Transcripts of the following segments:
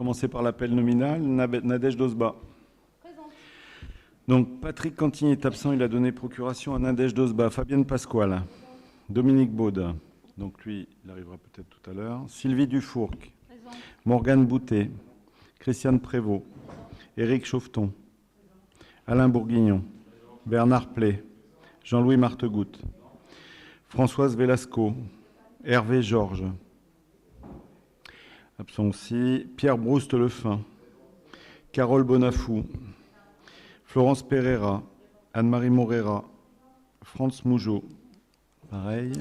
Commencer par l'appel nominal. Nadège Dosba. Présente. Donc, Patrick Cantigny est absent. Il a donné procuration à Nadège Dosba. Fabienne Pasquale. Dominique Baud. Donc, lui, il arrivera peut-être tout à l'heure. Sylvie Dufourc. Présente. Morgane Boutet. Christiane Prévost. Éric Chauveton. Alain Bourguignon. Bernard Play. Jean-Louis Martegoutte. Françoise Velasco. Hervé Georges. Absent aussi. Pierre Brouste Lefin. Carole Bonafou. Florence Pereira. Anne-Marie Morera. Franz Mougeot. Pareil.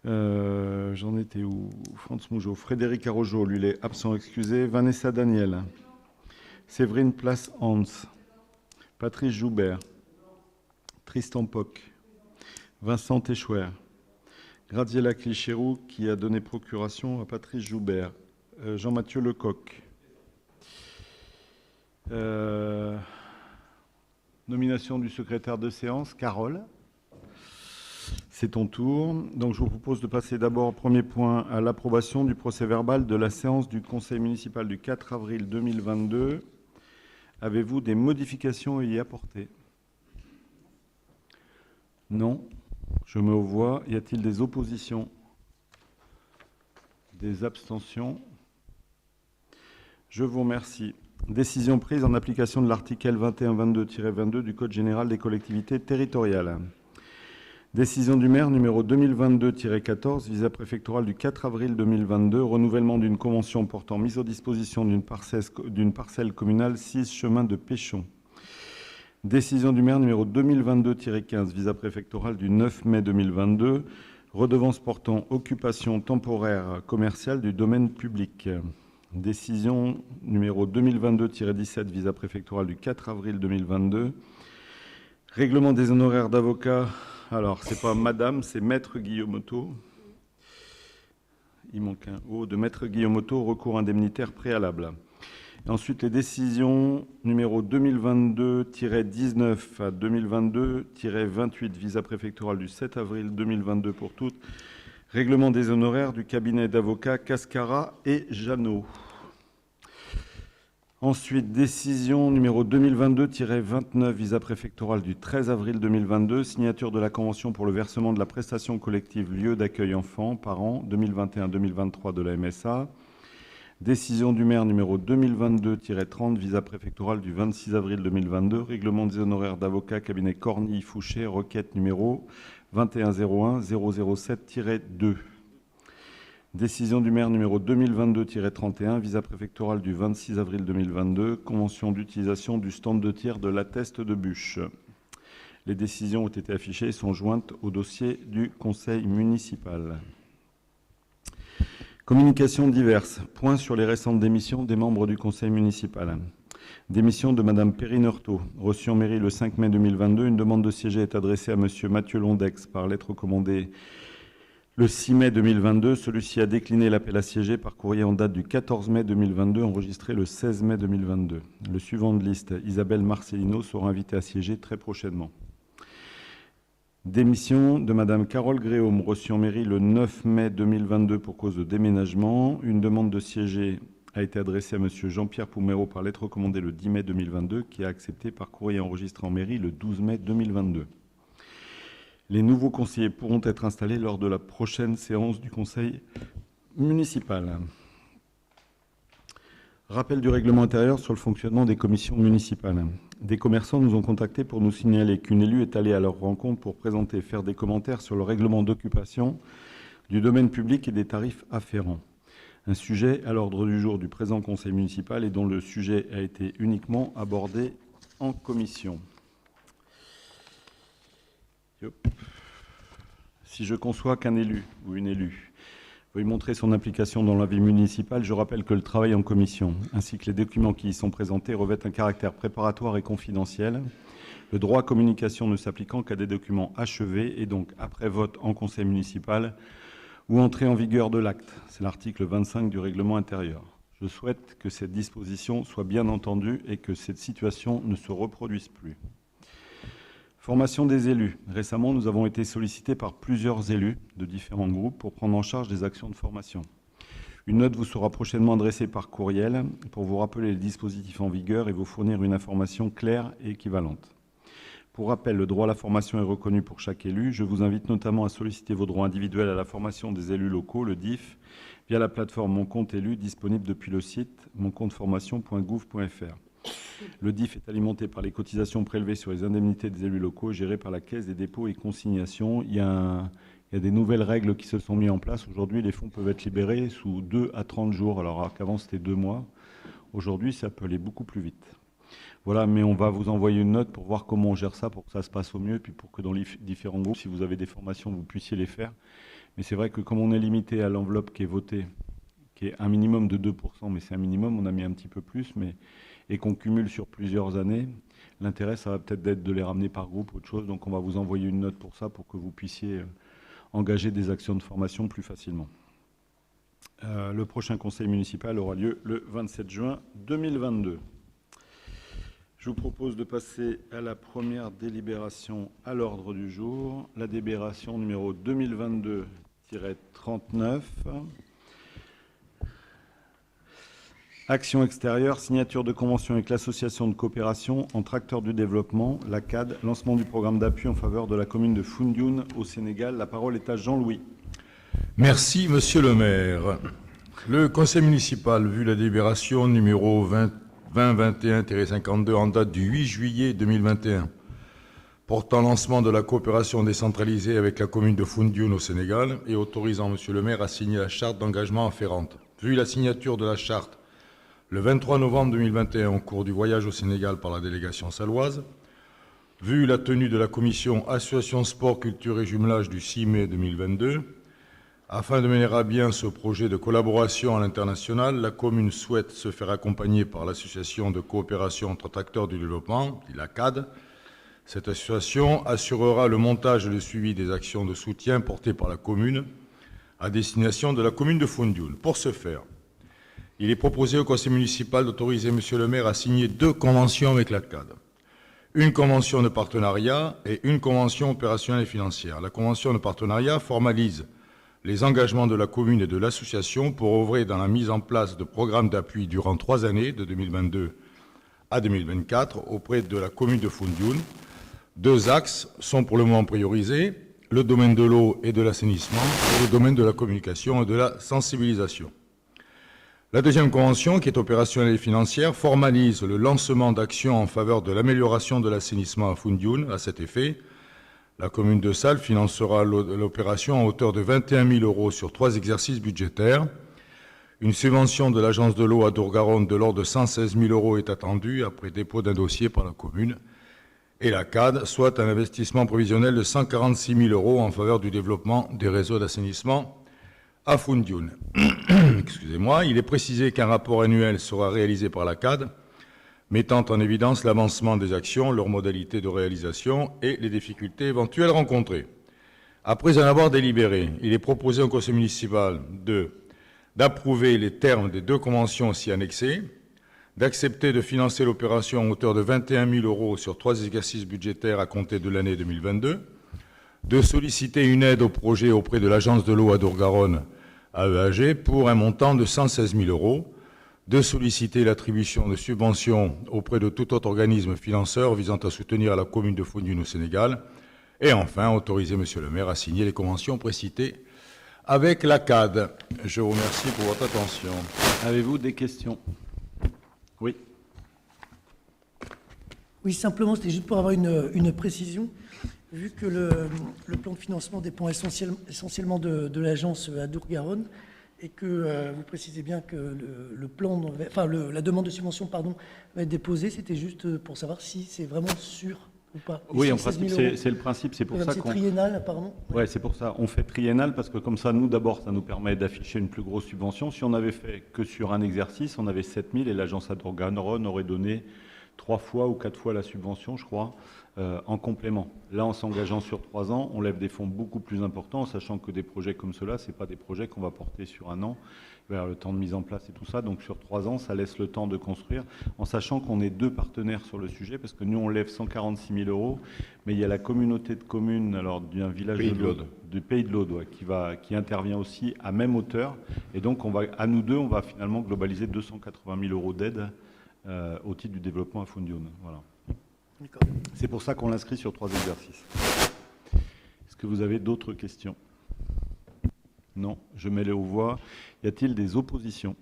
J'en étais où? Franz Mougeot. Frédéric Arrojo, lui, il est absent, excusé. Vanessa Daniel. Séverine Place-Hans. Patrice Joubert. Tristan Poc. Vincent Échouer. Graziella Clichérou qui a donné procuration à Patrice Joubert. Jean-Mathieu Lecoq. Nomination du secrétaire de séance, Carole. C'est ton tour. Donc je vous propose de passer d'abord au premier point à l'approbation du procès-verbal de la séance du Conseil municipal du 4 avril 2022. Avez-vous des modifications à y apporter? Non. Je mets aux voix. Y a-t-il des oppositions? Des abstentions? Je vous remercie. Décision prise en application de l'article L2122-22 du Code général des collectivités territoriales. Décision du maire numéro 2022-14, visa préfectorale du 4 avril 2022, renouvellement d'une convention portant mise à disposition d'une parcelle communale 6 chemin de Péchon. Décision du maire numéro 2022-15, visa préfectorale du 9 mai 2022, redevance portant occupation temporaire commerciale du domaine public. Décision numéro 2022-17, visa préfectorale du 4 avril 2022, règlement des honoraires d'avocat. Alors, c'est pas madame, c'est maître Guillaumeau. Il manque un O de maître Guillaumeau, recours indemnitaire préalable. Et ensuite, les décisions numéro 2022-19 à 2022-28, visa préfectorale du 7 avril 2022 pour toutes, règlement des honoraires du cabinet d'avocats Cascara et Jeannot. Ensuite, décision numéro 2022-29, visa préfectorale du 13 avril 2022, signature de la convention pour le versement de la prestation collective lieu d'accueil enfants par an 2021-2023 de la MSA. Décision du maire numéro 2022-30, visa préfectorale du 26 avril 2022, règlement des honoraires d'avocat cabinet Cornille-Fouché, requête numéro 2101-007-2. Décision du maire numéro 2022-31, visa préfectorale du 26 avril 2022, convention d'utilisation du stand de tir de l'Atteste de Buche. Les décisions ont été affichées et sont jointes au dossier du conseil municipal. Communications diverses. Point sur les récentes démissions des membres du conseil municipal. Démission de Madame Perrine Heurtaud. Reçue en mairie le 5 mai 2022, une demande de siéger est adressée à Monsieur Mathieu Londex par lettre recommandée le 6 mai 2022, celui-ci a décliné l'appel à siéger par courrier en date du 14 mai 2022, enregistré le 16 mai 2022. Le suivant de liste, Isabelle Marcelino, sera invitée à siéger très prochainement. Démission de Madame Carole Gréaume, reçue en mairie le 9 mai 2022 pour cause de déménagement. Une demande de siéger a été adressée à Monsieur Jean-Pierre Poumero par lettre recommandée le 10 mai 2022, qui a accepté par courrier enregistré en mairie le 12 mai 2022. Les nouveaux conseillers pourront être installés lors de la prochaine séance du conseil municipal. Rappel du règlement intérieur sur le fonctionnement des commissions municipales. Des commerçants nous ont contactés pour nous signaler qu'une élue est allée à leur rencontre pour présenter et faire des commentaires sur le règlement d'occupation du domaine public et des tarifs afférents. Un sujet à l'ordre du jour du présent conseil municipal et dont le sujet a été uniquement abordé en commission. Si je conçois qu'un élu ou une élue veuille montrer son implication dans la vie municipale, je rappelle que le travail en commission, ainsi que les documents qui y sont présentés, revêtent un caractère préparatoire et confidentiel. Le droit à communication ne s'appliquant qu'à des documents achevés et donc après vote en conseil municipal ou entrée en vigueur de l'acte. C'est l'article 25 du règlement intérieur. Je souhaite que cette disposition soit bien entendue et que cette situation ne se reproduise plus. Formation des élus. Récemment, nous avons été sollicités par plusieurs élus de différents groupes pour prendre en charge des actions de formation. Une note vous sera prochainement adressée par courriel pour vous rappeler les dispositifs en vigueur et vous fournir une information claire et équivalente. Pour rappel, le droit à la formation est reconnu pour chaque élu. Je vous invite notamment à solliciter vos droits individuels à la formation des élus locaux, le DIF, via la plateforme Mon compte élu, disponible depuis le site moncompteformation.gouv.fr. Le DIF est alimenté par les cotisations prélevées sur les indemnités des élus locaux, gérées par la Caisse des dépôts et consignations. Il y a des nouvelles règles qui se sont mises en place. Aujourd'hui, les fonds peuvent être libérés sous 2 à 30 jours, alors qu'avant c'était 2 mois. Aujourd'hui, ça peut aller beaucoup plus vite. Voilà, mais on va vous envoyer une note pour voir comment on gère ça, pour que ça se passe au mieux, puis pour que dans les différents groupes, si vous avez des formations, vous puissiez les faire. Mais c'est vrai que comme on est limité à l'enveloppe qui est votée, qui est un minimum de 2%, mais c'est un minimum, on a mis un petit peu plus, et qu'on cumule sur plusieurs années, l'intérêt, ça va peut-être d'être de les ramener par groupe, autre chose. Donc on va vous envoyer une note pour ça, pour que vous puissiez engager des actions de formation plus facilement. Le prochain conseil municipal aura lieu le 27 juin 2022. Je vous propose de passer à la première délibération à l'ordre du jour, la délibération numéro 2022-39. Action extérieure, signature de convention avec l'association de coopération entre acteurs du développement, la CAD, lancement du programme d'appui en faveur de la commune de Foundiougne au Sénégal. La parole est à Jean-Louis. Merci, monsieur le maire. Le conseil municipal, vu la délibération numéro 2021-52 en date du 8 juillet 2021, portant lancement de la coopération décentralisée avec la commune de Foundiougne au Sénégal et autorisant monsieur le maire à signer la charte d'engagement afférente. Vu la signature de la charte le 23 novembre 2021 au cours du voyage au Sénégal par la délégation saloise, vu la tenue de la commission Association Sport, Culture et Jumelage du 6 mai 2022, afin de mener à bien ce projet de collaboration à l'international, la commune souhaite se faire accompagner par l'association de coopération entre acteurs du développement, la CAD. Cette association assurera le montage et le suivi des actions de soutien portées par la commune à destination de la commune de Foundiougne. Pour ce faire, il est proposé au conseil municipal d'autoriser monsieur le maire à signer 2 conventions avec la CAD. Une convention de partenariat et une convention opérationnelle et financière. La convention de partenariat formalise les engagements de la commune et de l'association pour œuvrer dans la mise en place de programmes d'appui durant 3 années, de 2022 à 2024, auprès de la commune de Foundiougne. 2 axes sont pour le moment priorisés, le domaine de l'eau et de l'assainissement et le domaine de la communication et de la sensibilisation. La deuxième convention, qui est opérationnelle et financière, formalise le lancement d'actions en faveur de l'amélioration de l'assainissement à Foundiougne. À cet effet, la commune de Salles financera l'opération à hauteur de 21 000 € sur 3 exercices budgétaires. Une subvention de l'agence de l'eau à Dourgaronne de l'ordre de 116 000 € est attendue après dépôt d'un dossier par la commune. Et la CAD, soit un investissement prévisionnel de 146 000 € en faveur du développement des réseaux d'assainissement à Foundiougne. Excusez-moi, il est précisé qu'un rapport annuel sera réalisé par la CAD, mettant en évidence l'avancement des actions, leurs modalités de réalisation et les difficultés éventuelles rencontrées. Après en avoir délibéré, il est proposé au conseil municipal d'approuver les termes des 2 conventions aussi annexées, d'accepter de financer l'opération à hauteur de 21 000 € sur 3 exercices budgétaires à compter de l'année 2022, de solliciter une aide au projet auprès de l'agence de l'eau à Dourgaronne, AEAG, pour un montant de 116 000 €, de solliciter l'attribution de subventions auprès de tout autre organisme financeur visant à soutenir la commune de Foundiougne au Sénégal, et enfin autoriser monsieur le maire à signer les conventions précitées avec la CAD. Je vous remercie pour votre attention. Avez-vous des questions? Oui. Oui, simplement, c'était juste pour avoir une précision. Vu que le plan de financement dépend essentiellement de l'agence à Dourgaronne, et que vous précisez bien que la demande de subvention va être déposée, c'était juste pour savoir si c'est vraiment sûr ou pas. Oui, en principe, c'est le principe, c'est pour ça qu'on... C'est triennal, apparemment. Oui, c'est pour ça. On fait triennal parce que comme ça, nous, d'abord, ça nous permet d'afficher une plus grosse subvention. Si on avait fait que sur un exercice, on avait 7 000 et l'agence à Dourgaronne aurait donné 3 fois ou 4 fois la subvention, je crois. en complément. Là, en s'engageant sur 3 ans, on lève des fonds beaucoup plus importants, sachant que des projets comme ceux-là, ce n'est pas des projets qu'on va porter sur 1 an, vers le temps de mise en place et tout ça. Donc sur 3 ans, ça laisse le temps de construire, en sachant qu'on est 2 partenaires sur le sujet, parce que nous, on lève 146 000 €, mais il y a la communauté de communes alors, d'un village Pays de l'Aude. du Pays de l'Aude, ouais, qui intervient aussi à même hauteur. Et donc, à nous deux, on va finalement globaliser 280 000 € d'aide au titre du développement à Foundiougne. Voilà. C'est pour ça qu'on l'inscrit sur 3 exercices. Est-ce que vous avez d'autres questions? Non, je mets les aux voix. Y a-t-il des oppositions?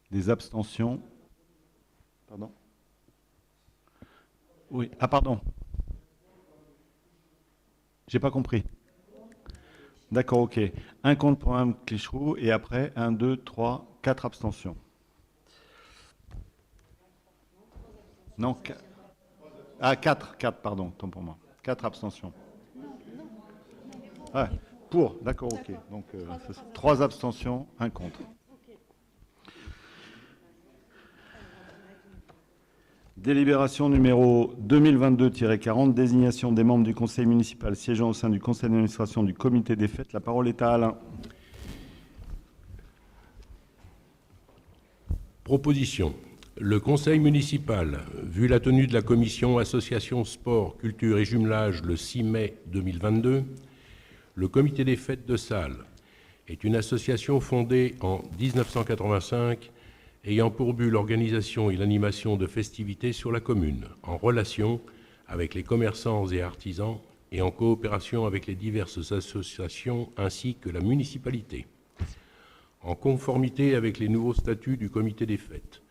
Des abstentions? Pardon? Oui. Ah, pardon. J'ai pas compris. D'accord, ok. Un contre pour Mme Clécheroux et après 1, 2, 3, 4 abstentions. Non, 4. Ah, 4, pardon, tant pour moi. 4 abstentions. Ouais, pour, d'accord, ok. Donc, 3 abstentions, 1 contre. Délibération numéro 2022-40, désignation des membres du conseil municipal siégeant au sein du conseil d'administration du comité des fêtes. La parole est à Alain. Proposition. Le conseil municipal, vu la tenue de la commission Association Sport, Culture et Jumelage le 6 mai 2022, le comité des fêtes de Salles est une association fondée en 1985 ayant pour but l'organisation et l'animation de festivités sur la commune, en relation avec les commerçants et artisans et en coopération avec les diverses associations ainsi que la municipalité. En conformité avec les nouveaux statuts du comité des fêtes,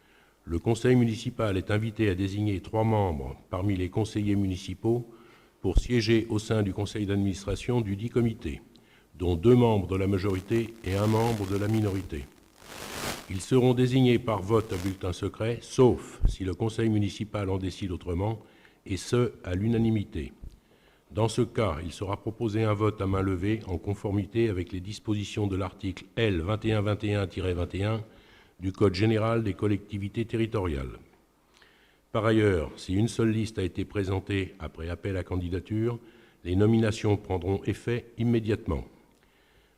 le conseil municipal est invité à désigner 3 membres parmi les conseillers municipaux pour siéger au sein du conseil d'administration du dit comité, dont 2 membres de la majorité et 1 membre de la minorité. Ils seront désignés par vote à bulletin secret, sauf si le conseil municipal en décide autrement, et ce, à l'unanimité. Dans ce cas, il sera proposé un vote à main levée en conformité avec les dispositions de l'article L. 2121-21 du Code général des collectivités territoriales. Par ailleurs, si une seule liste a été présentée après appel à candidature, les nominations prendront effet immédiatement.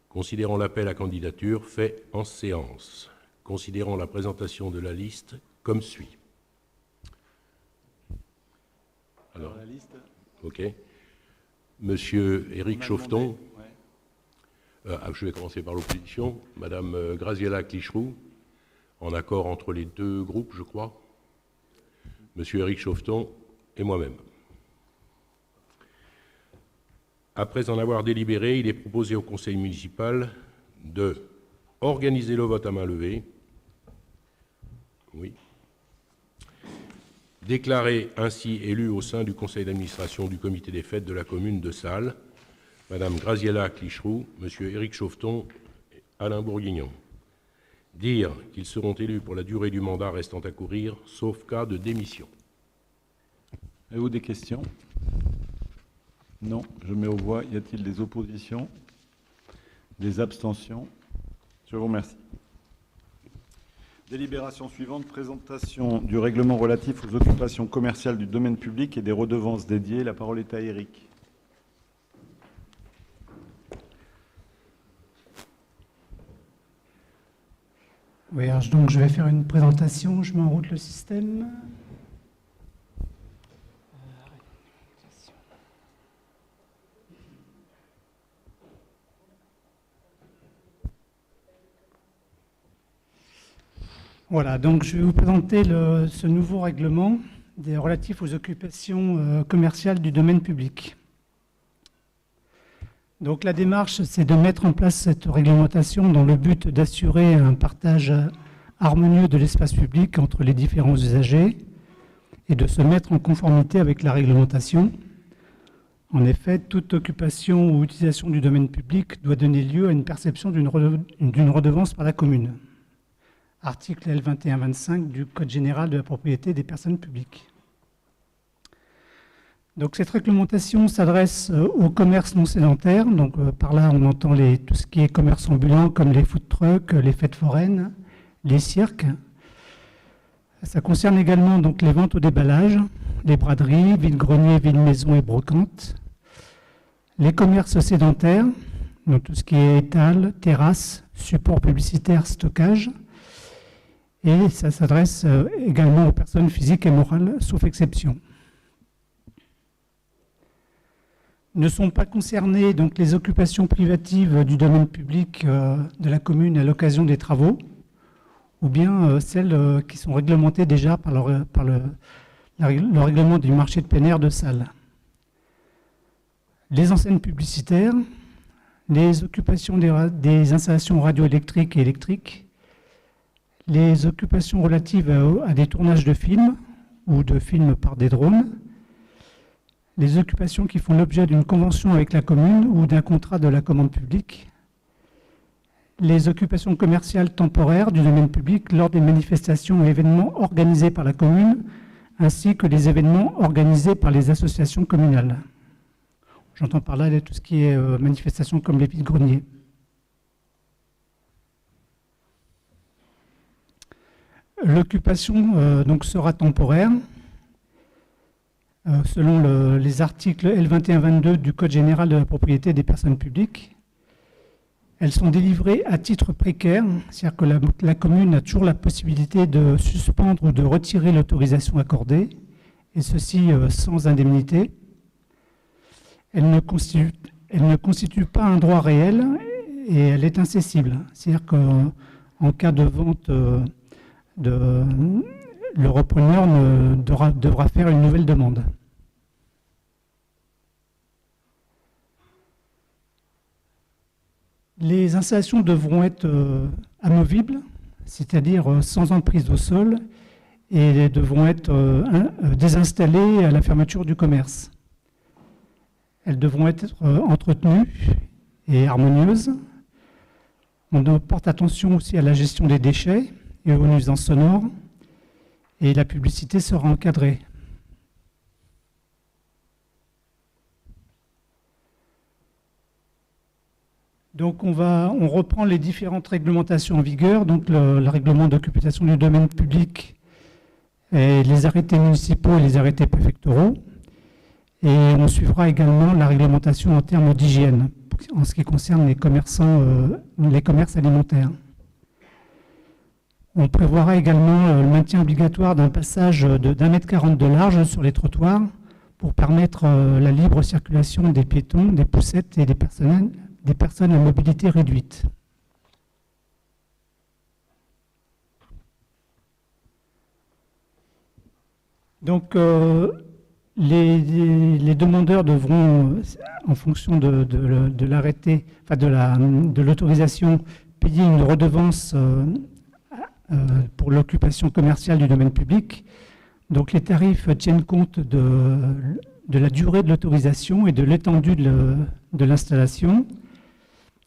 Considérant l'appel à candidature fait en séance. Considérant la présentation de la liste comme suit. Alors, la liste. OK. Monsieur Éric Chauveton. Ouais. Je vais commencer par l'opposition. Madame Graziella Clécheroux, en accord entre les 2 groupes, je crois. Monsieur Éric Chauveton et moi-même. Après en avoir délibéré, il est proposé au conseil municipal de organiser le vote à main levée. Oui. Déclarer ainsi élu au sein du conseil d'administration du comité des fêtes de la commune de Salles, Madame Graziella Clécheroux, Monsieur Éric Chauveton et Alain Bourguignon. Dire qu'ils seront élus pour la durée du mandat restant à courir, sauf cas de démission. Avez-vous des questions? Non, je mets aux voix. Y a-t-il des oppositions? Des abstentions? Je vous remercie. Délibération suivante, présentation du règlement relatif aux occupations commerciales du domaine public et des redevances dédiées. La parole est à Éric. Oui, alors donc je vais faire une présentation. Je mets en route le système. Voilà, donc je vais vous présenter ce nouveau règlement relatif aux occupations commerciales du domaine public. Donc la démarche, c'est de mettre en place cette réglementation dans le but d'assurer un partage harmonieux de l'espace public entre les différents usagers et de se mettre en conformité avec la réglementation. En effet, toute occupation ou utilisation du domaine public doit donner lieu à une perception d'une redevance par la commune. Article L. 2125 du Code général de la propriété des personnes publiques. Donc cette réglementation s'adresse au commerce non sédentaire. Donc par là, on entend tout ce qui est commerce ambulant, comme les food trucks, les fêtes foraines, les cirques. Ça concerne également donc les ventes au déballage, les braderies, vide-greniers, vide-maisons et brocantes, les commerces sédentaires, donc tout ce qui est étal, terrasse, support publicitaire, stockage, et ça s'adresse également aux personnes physiques et morales, sauf exception. Ne sont pas concernées donc les occupations privatives du domaine public de la commune à l'occasion des travaux, ou bien celles qui sont réglementées déjà par le règlement du marché de plein air de Salles. Les enseignes publicitaires, les occupations des installations radioélectriques et électriques, les occupations relatives à des tournages de films ou de films par des drones, les occupations qui font l'objet d'une convention avec la commune ou d'un contrat de la commande publique, les occupations commerciales temporaires du domaine public lors des manifestations et événements organisés par la commune, ainsi que les événements organisés par les associations communales. J'entends par là tout ce qui est manifestations comme les vide-greniers. L'occupation donc sera temporaire. Selon les articles L2122 du Code général de la propriété des personnes publiques. Elles sont délivrées à titre précaire, c'est-à-dire que la commune a toujours la possibilité de suspendre ou de retirer l'autorisation accordée, et ceci sans indemnité. Elle ne constitue pas un droit réel et elle est incessible. C'est-à-dire qu'en cas de vente, le repreneur devra faire une nouvelle demande. Les installations devront être amovibles, c'est-à-dire sans emprise au sol, et devront être désinstallées à la fermeture du commerce. Elles devront être entretenues et harmonieuses. On porte attention aussi à la gestion des déchets et aux nuisances sonores. Et la publicité sera encadrée. Donc on reprend les différentes réglementations en vigueur, donc le règlement d'occupation du domaine public, et les arrêtés municipaux et les arrêtés préfectoraux. Et on suivra également la réglementation en termes d'hygiène, en ce qui concerne les commerces alimentaires. On prévoira également le maintien obligatoire d'un passage d'1,40 m de large sur les trottoirs pour permettre la libre circulation des piétons, des poussettes et des personnes à mobilité réduite. Donc, les demandeurs devront, en fonction de l'arrêté, enfin de l'autorisation, payer une redevance pour l'occupation commerciale du domaine public. Donc les tarifs tiennent compte de la durée de l'autorisation et de l'étendue de l'installation.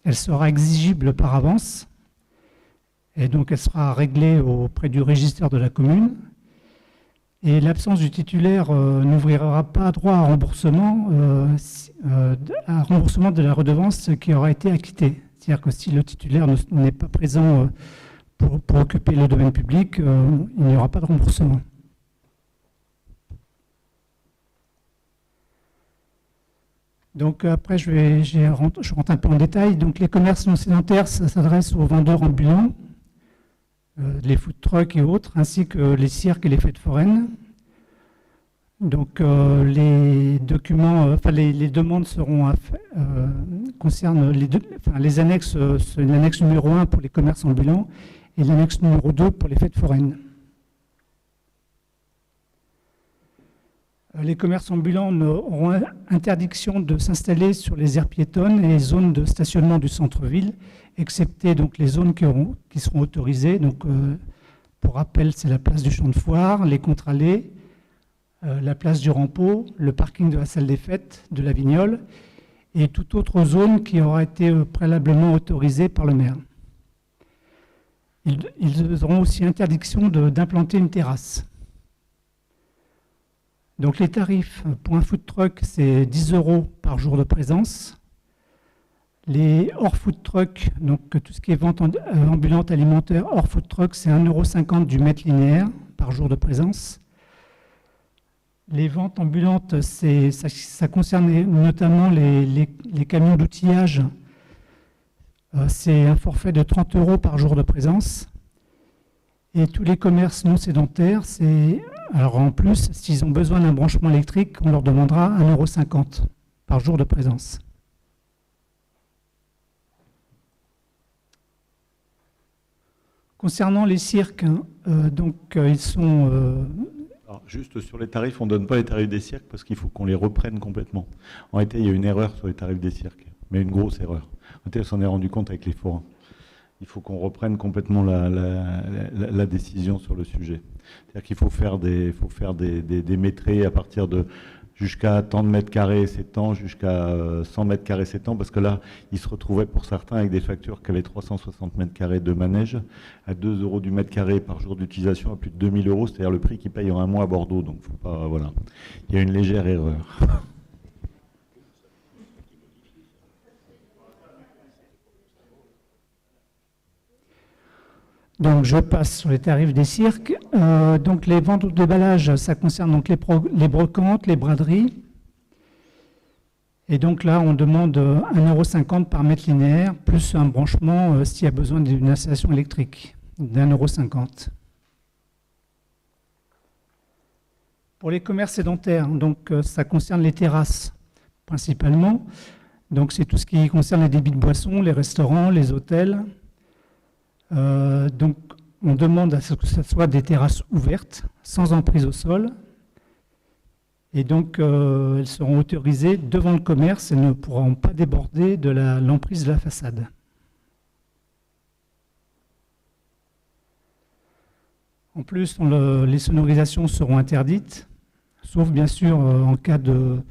Elle sera exigible par avance et donc elle sera réglée auprès du régisseur de la commune. Et l'absence du titulaire n'ouvrira pas droit à remboursement de la redevance qui aura été acquittée. C'est-à-dire que si le titulaire n'est pas présent pour occuper le domaine public, il n'y aura pas de remboursement. Donc après, je rentre un peu en détail. Donc les commerces non sédentaires, ça s'adresse aux vendeurs ambulants, les food trucks et autres, ainsi que les cirques et les fêtes foraines. Donc les documents, les demandes concernent les annexes, l'annexe numéro 1 pour les commerces ambulants et l'annexe numéro 2 pour les fêtes foraines. Les commerces ambulants auront interdiction de s'installer sur les aires piétonnes et les zones de stationnement du centre-ville, excepté donc les zones qui seront autorisées. Donc, pour rappel, c'est la place du Champ de Foire, les contre-allées, la place du Rampeau, le parking de la salle des fêtes de la Vignole et toute autre zone qui aura été préalablement autorisée par le maire. Ils auront aussi interdiction d'implanter une terrasse. Donc les tarifs pour un food truck, c'est 10 € par jour de présence. Les hors food truck, donc tout ce qui est vente ambulante alimentaire hors food truck, c'est 1,50 € du mètre linéaire par jour de présence. Les ventes ambulantes, ça concerne notamment les camions d'outillage. C'est un forfait de 30 € par jour de présence. Et tous les commerces non sédentaires, alors en plus, s'ils ont besoin d'un branchement électrique, on leur demandera 1,50 € par jour de présence. Concernant les cirques, ils sont... Alors, juste sur les tarifs, on ne donne pas les tarifs des cirques parce qu'il faut qu'on les reprenne complètement. En réalité, il y a une erreur sur les tarifs des cirques, mais une grosse erreur. En réalité, on s'en est rendu compte avec les forains. Il faut qu'on reprenne complètement la décision sur le sujet. C'est-à-dire qu'il faut faire des métrés à partir de jusqu'à tant de mètres carrés, c'est tant, jusqu'à 100 mètres carrés, c'est tant, parce que là, ils se retrouvaient pour certains avec des factures qui avaient 360 mètres carrés de manège, à 2 € du mètre carré par jour d'utilisation, à plus de 2000 €, c'est-à-dire le prix qu'ils payent en un mois à Bordeaux. Donc, faut pas, voilà. Il y a une légère erreur. Donc, je passe sur les tarifs des cirques. Donc, les ventes ou déballage, ça concerne donc les brocantes, les braderies. Et donc là, on demande 1,50 € par mètre linéaire, plus un branchement s'il y a besoin d'une installation électrique, d'1,50 €. Pour les commerces sédentaires, donc ça concerne les terrasses principalement. Donc, c'est tout ce qui concerne les débits de boissons, les restaurants, les hôtels. Donc, on demande à ce que ce soit des terrasses ouvertes, sans emprise au sol. Et donc, elles seront autorisées devant le commerce et ne pourront pas déborder de l'emprise de la façade. En plus, les sonorisations seront interdites, sauf bien sûr en cas de,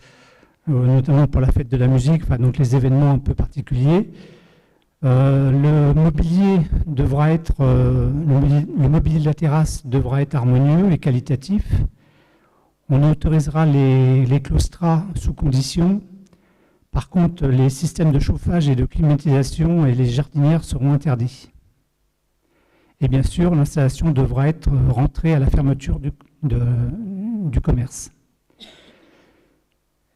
notamment pour la fête de la musique, enfin, donc les événements un peu particuliers. Le mobilier de la terrasse devra être harmonieux et qualitatif. On autorisera les claustras sous condition. Par contre, les systèmes de chauffage et de climatisation et les jardinières seront interdits. Et bien sûr, l'installation devra être rentrée à la fermeture du commerce.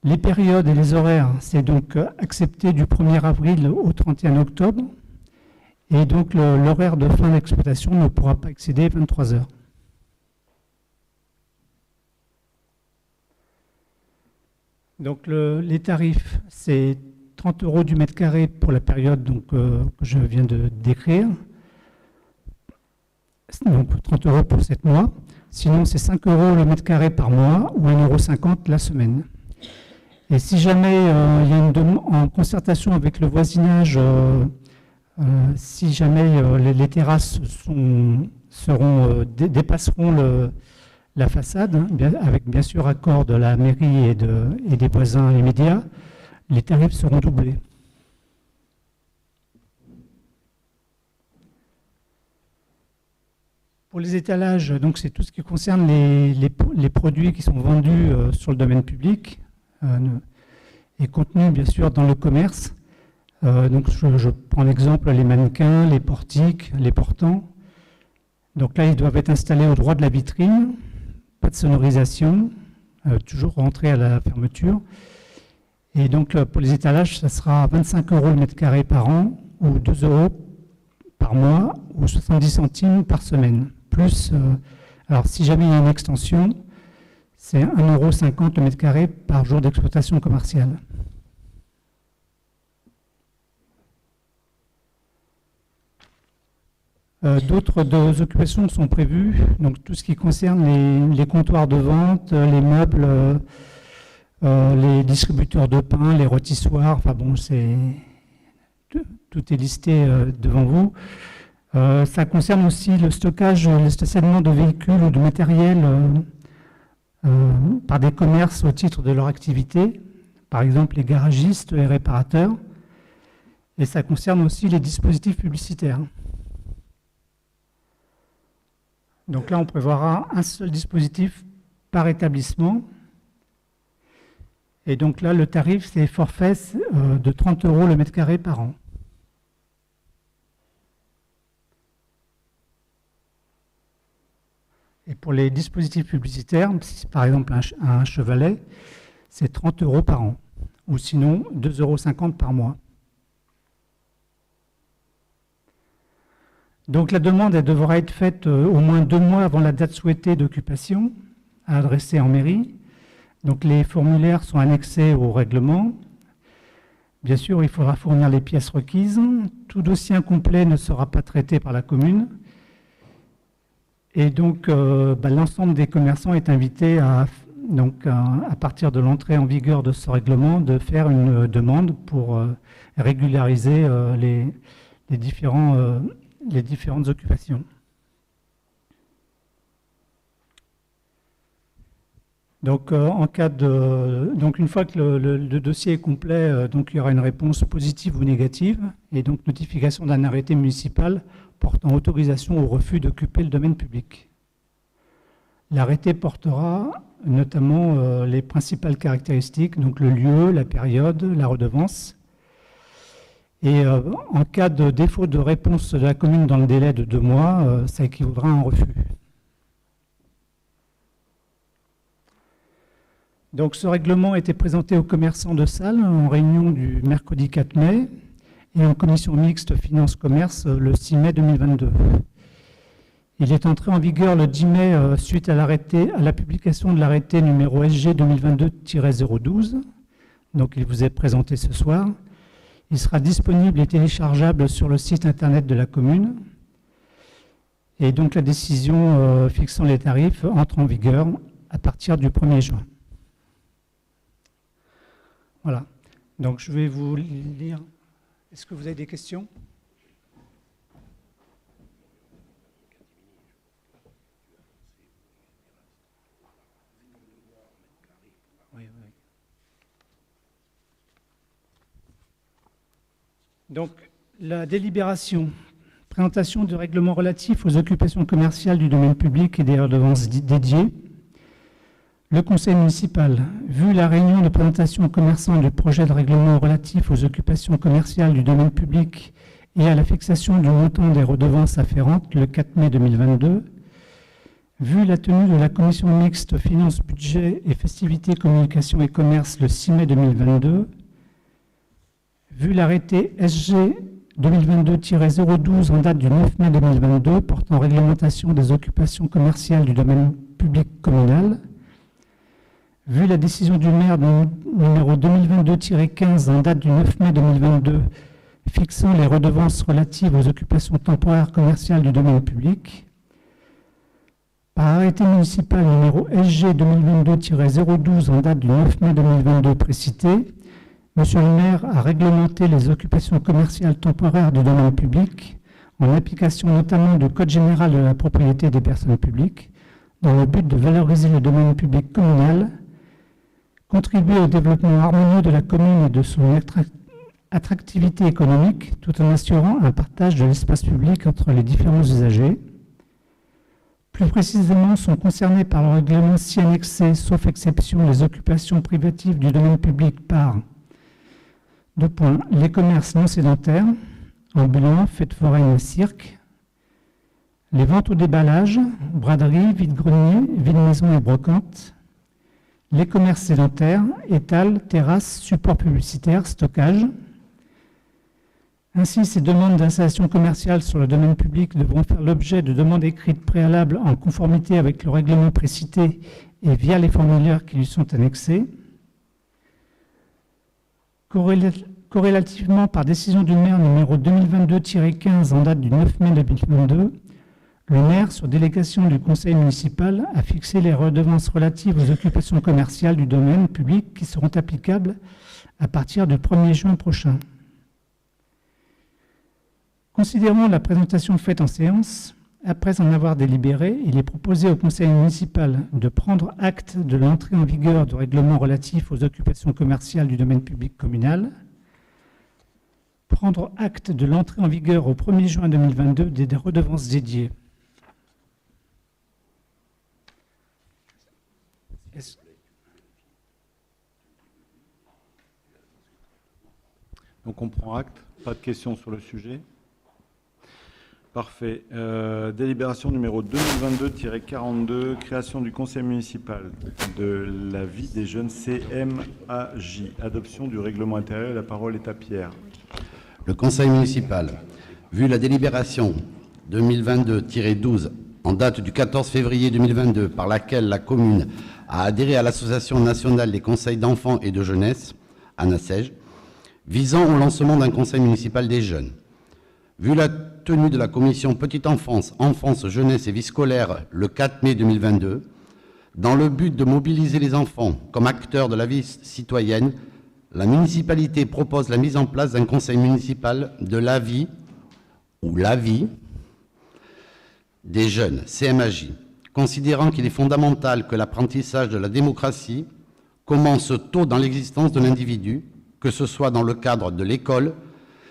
Les périodes et les horaires, c'est donc accepté du 1er avril au 31 octobre. Et donc l'horaire de fin d'exploitation ne pourra pas excéder 23 heures. Donc les tarifs, c'est 30 € du mètre carré pour la période que je viens de décrire. Donc 30 € pour 7 mois. Sinon, c'est 5 € le mètre carré par mois ou 1,50 € la semaine. Et si jamais il y a en concertation avec le voisinage, si jamais les terrasses dépasseront la façade, avec bien sûr accord de la mairie et des voisins immédiats, les tarifs seront doublés. Pour les étalages, donc c'est tout ce qui concerne les produits qui sont vendus sur le domaine public et contenus bien sûr dans le commerce. Donc je prends l'exemple les mannequins, les portiques, les portants. Donc là, ils doivent être installés au droit de la vitrine, pas de sonorisation, toujours rentrés à la fermeture. Et donc pour les étalages, ça sera 25 € le mètre carré par an ou 2 € par mois ou 70 centimes par semaine. Plus, alors si jamais il y a une extension, c'est 1,50 € le mètre carré par jour d'exploitation commerciale. D'autres occupations sont prévues, donc tout ce qui concerne les comptoirs de vente, les meubles, les distributeurs de pain, les rôtissoirs, enfin bon, tout est listé devant vous. Ça concerne aussi le stockage, le stationnement de véhicules ou de matériel par des commerces au titre de leur activité, par exemple les garagistes et réparateurs. Et ça concerne aussi les dispositifs publicitaires. Donc là, on prévoira un seul dispositif par établissement. Et donc là, le tarif, c'est forfait de 30 € le mètre carré par an. Et pour les dispositifs publicitaires, si par exemple un chevalet, c'est 30 € par an, ou sinon 2,50 € par mois. Donc la demande elle devra être faite au moins 2 mois avant la date souhaitée d'occupation, à adresser en mairie. Donc les formulaires sont annexés au règlement. Bien sûr, il faudra fournir les pièces requises. Tout dossier incomplet ne sera pas traité par la commune. Et donc, l'ensemble des commerçants est invité à partir de l'entrée en vigueur de ce règlement, de faire une demande pour régulariser les différentes occupations. Donc, une fois que le dossier est complet, il y aura une réponse positive ou négative, et donc notification d'un arrêté municipal portant autorisation ou refus d'occuper le domaine public. L'arrêté portera notamment les principales caractéristiques, donc le lieu, la période, la redevance. Et en cas de défaut de réponse de la commune dans le délai de 2 mois, ça équivaudra à un refus. Donc ce règlement a été présenté aux commerçants de Salles en réunion du mercredi 4 mai et en commission mixte finance-commerce le 6 mai 2022. Il est entré en vigueur le 10 mai suite à la publication de l'arrêté numéro SG 2022-012. Donc il vous est présenté ce soir. Il sera disponible et téléchargeable sur le site internet de la commune. Et donc la décision fixant les tarifs entre en vigueur à partir du 1er juin. Voilà. Donc je vais vous lire. Est-ce que vous avez des questions ? Oui. Donc, la délibération, présentation du règlement relatif aux occupations commerciales du domaine public et des redevances dédiées. Le conseil municipal, vu la réunion de présentation aux commerçants du projet de règlement relatif aux occupations commerciales du domaine public et à la fixation du montant des redevances afférentes le 4 mai 2022, vu la tenue de la commission mixte finances, budget et festivités, communication et commerce le 6 mai 2022, vu l'arrêté SG 2022-012 en date du 9 mai 2022 portant réglementation des occupations commerciales du domaine public communal, vu la décision du maire numéro 2022-15 en date du 9 mai 2022 fixant les redevances relatives aux occupations temporaires commerciales du domaine public, par arrêté municipal numéro SG 2022-012 en date du 9 mai 2022 précité, Monsieur le maire a réglementé les occupations commerciales temporaires du domaine public en application notamment du Code général de la propriété des personnes publiques dans le but de valoriser le domaine public communal, contribuer au développement harmonieux de la commune et de son attractivité économique, tout en assurant un partage de l'espace public entre les différents usagers. Plus précisément, sont concernés par le règlement si annexé, sauf exception, les occupations privatives du domaine public par 2 points, les commerces non sédentaires, ambulants, fêtes foraines et cirques, les ventes au déballage, braderie, vide-grenier, vide-maison et brocante, les commerces sédentaires, étals, terrasses, supports publicitaires, stockage. Ainsi, ces demandes d'installation commerciale sur le domaine public devront faire l'objet de demandes écrites préalables en conformité avec le règlement précité et via les formulaires qui lui sont annexés. Corrélativement, par décision du maire numéro 2022-15 en date du 9 mai 2022, le maire, sur délégation du conseil municipal, a fixé les redevances relatives aux occupations commerciales du domaine public qui seront applicables à partir du 1er juin prochain. Considérant la présentation faite en séance, après en avoir délibéré, il est proposé au conseil municipal de prendre acte de l'entrée en vigueur du règlement relatif aux occupations commerciales du domaine public communal, prendre acte de l'entrée en vigueur au 1er juin 2022 des redevances dédiées. Donc on prend acte, pas de questions sur le sujet. Parfait. Délibération numéro 2022-42, création du conseil municipal de la vie des jeunes CMAJ. Adoption du règlement intérieur. La parole est à Pierre. Le conseil municipal, vu la délibération 2022-12 en date du 14 février 2022 par laquelle la commune a adhéré à l'Association nationale des conseils d'enfants et de jeunesse, ANACEJ, visant au lancement d'un conseil municipal des jeunes. Vu la tenue de la commission Petite Enfance, Enfance, Jeunesse et Vie scolaire le 4 mai 2022, dans le but de mobiliser les enfants comme acteurs de la vie citoyenne, la municipalité propose la mise en place d'un conseil municipal de la vie ou la vie des jeunes, CMAJ, considérant qu'il est fondamental que l'apprentissage de la démocratie commence tôt dans l'existence de l'individu, que ce soit dans le cadre de l'école,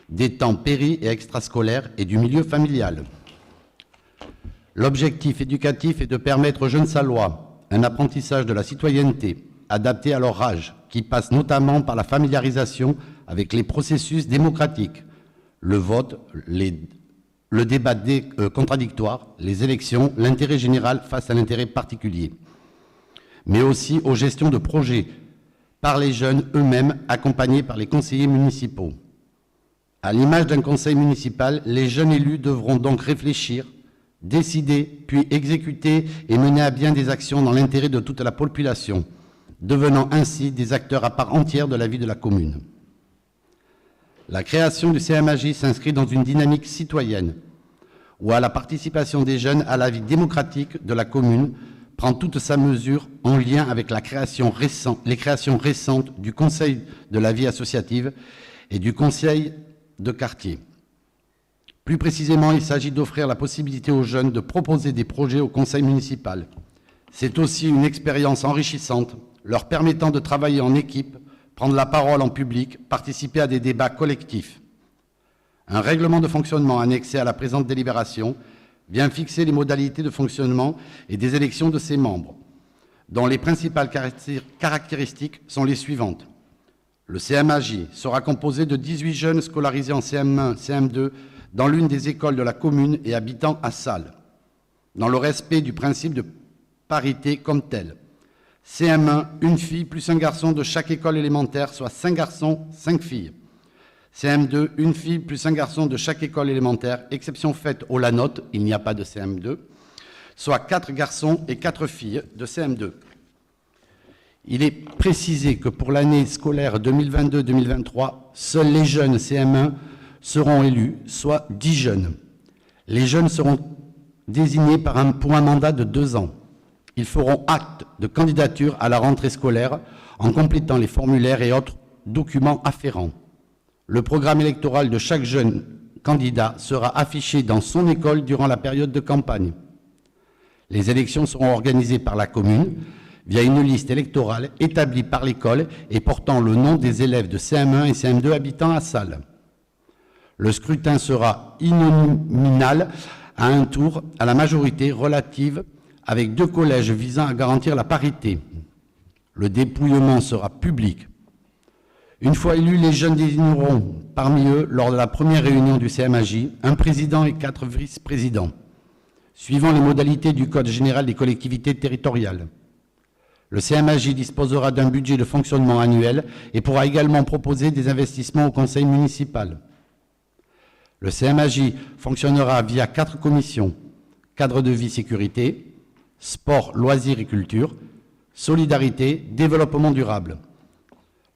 des temps péri- et extrascolaires et du milieu familial. L'objectif éducatif est de permettre aux jeunes Sallois un apprentissage de la citoyenneté adapté à leur âge, qui passe notamment par la familiarisation avec les processus démocratiques, le vote, le débat contradictoire, les élections, l'intérêt général face à l'intérêt particulier, mais aussi aux gestions de projets par les jeunes eux-mêmes accompagnés par les conseillers municipaux. À l'image d'un conseil municipal, les jeunes élus devront donc réfléchir, décider, puis exécuter et mener à bien des actions dans l'intérêt de toute la population, devenant ainsi des acteurs à part entière de la vie de la commune. La création du CMAJ s'inscrit dans une dynamique citoyenne, où la participation des jeunes à la vie démocratique de la commune prend toute sa mesure en lien avec les créations récentes du Conseil de la vie associative et du Conseil de quartier. Plus précisément, il s'agit d'offrir la possibilité aux jeunes de proposer des projets au conseil municipal. C'est aussi une expérience enrichissante, leur permettant de travailler en équipe, prendre la parole en public, participer à des débats collectifs. Un règlement de fonctionnement annexé à la présente délibération vient fixer les modalités de fonctionnement et des élections de ses membres, dont les principales caractéristiques sont les suivantes. Le CMAJ sera composé de 18 jeunes scolarisés en CM1, CM2 dans l'une des écoles de la commune et habitant à Salles, dans le respect du principe de parité comme tel. CM1, une fille plus un garçon de chaque école élémentaire, soit 5 garçons, 5 filles. CM2, une fille plus un garçon de chaque école élémentaire, exception faite au La Note, il n'y a pas de CM2, soit 4 garçons et 4 filles de CM2. Il est précisé que pour l'année scolaire 2022-2023, seuls les jeunes CM1 seront élus, soit 10 jeunes. Les jeunes seront désignés pour un mandat de 2 ans. Ils feront acte de candidature à la rentrée scolaire en complétant les formulaires et autres documents afférents. Le programme électoral de chaque jeune candidat sera affiché dans son école durant la période de campagne. Les élections seront organisées par la commune via une liste électorale établie par l'école et portant le nom des élèves de CM1 et CM2 habitant à Salles. Le scrutin sera uninominal à un tour à la majorité relative avec 2 collèges visant à garantir la parité. Le dépouillement sera public. Une fois élus, les jeunes désigneront parmi eux, lors de la première réunion du CMAJ, un président et 4 vice-présidents, suivant les modalités du Code général des collectivités territoriales. Le CMAJ disposera d'un budget de fonctionnement annuel et pourra également proposer des investissements au conseil municipal. Le CMAJ fonctionnera via 4 commissions: cadre de vie sécurité, sport, loisirs et culture, solidarité, développement durable.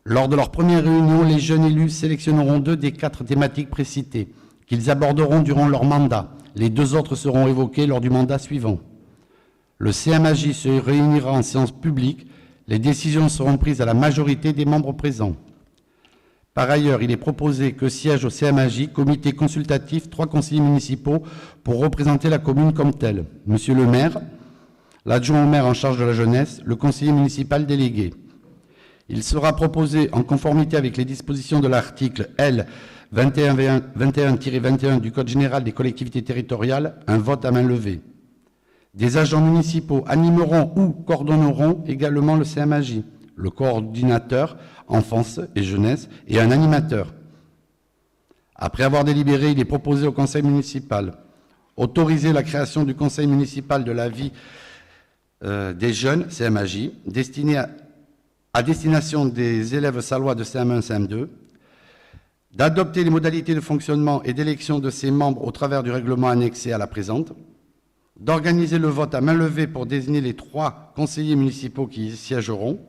Lors de leur première réunion, les jeunes élus sélectionneront 2 des 4 thématiques précitées qu'ils aborderont durant leur mandat. Les 2 autres seront évoquées lors du mandat suivant. Le CMAJ se réunira en séance publique. Les décisions seront prises à la majorité des membres présents. Par ailleurs, il est proposé que siègent au CMAJ, comité consultatif, 3 conseillers municipaux pour représenter la commune comme telle. Monsieur le maire, l'adjoint au maire en charge de la jeunesse, le conseiller municipal délégué. Il sera proposé, en conformité avec les dispositions de l'article L. 21-21 du Code général des collectivités territoriales, un vote à main levée. Des agents municipaux animeront ou coordonneront également le CMAJ, le coordinateur enfance et jeunesse et un animateur. Après avoir délibéré, il est proposé au conseil municipal, Autoriser la création du conseil municipal de la vie des jeunes, CMAJ, à destination des élèves sallois de CM1, CM2, d'adopter les modalités de fonctionnement et d'élection de ses membres au travers du règlement annexé à la présente, d'organiser le vote à main levée pour désigner les 3 conseillers municipaux qui y siégeront,